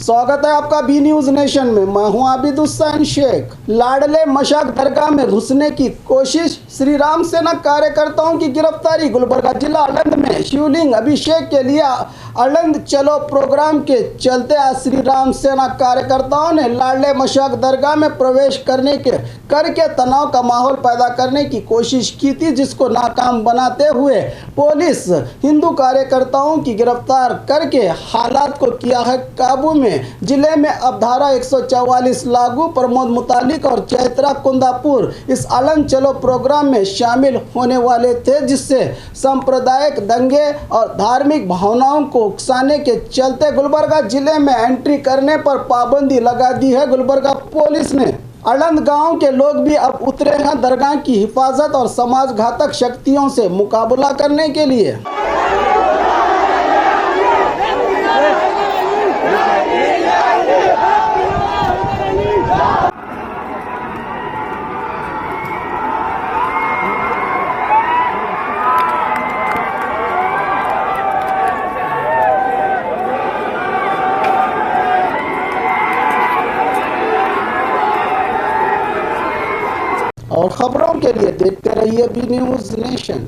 स्वागत है आपका बी न्यूज नेशन में। मैं हूं आबिद हुसैन शेख। लाडले मशाक दरगाह में घुसने की कोशिश, श्री राम सेना कार्यकर्ताओं की गिरफ्तारी। गुलबर्गा जिला अलंद में शिवलिंग अभिषेक के लिए अलंद चलो प्रोग्राम के चलते आज श्री राम सेना कार्यकर्ताओं ने लाडले मशाक दरगाह में प्रवेश करके तनाव का माहौल पैदा करने की कोशिश की थी, जिसको नाकाम बनाते हुए पुलिस हिंदू कार्यकर्ताओं की गिरफ्तार करके हालात को किया है काबू में। जिले में अब धारा 144 लागू। प्रमोद मुतालिक और चैत्रा कुंदापुर इस अलंद चलो प्रोग्राम में शामिल होने वाले थे, जिससे सांप्रदायिक दंगे और धार्मिक भावनाओं को उकसाने के चलते गुलबर्गा जिले में एंट्री करने पर पाबंदी लगा दी है। गुलबर्गा पुलिस ने अलंद गांव के लोग भी अब उतरे हैं दरगाह की हिफाजत और समाज घातक शक्तियों से मुकाबला करने के लिए। और खबरों के लिए देखते रहिए बी न्यूज नेशन।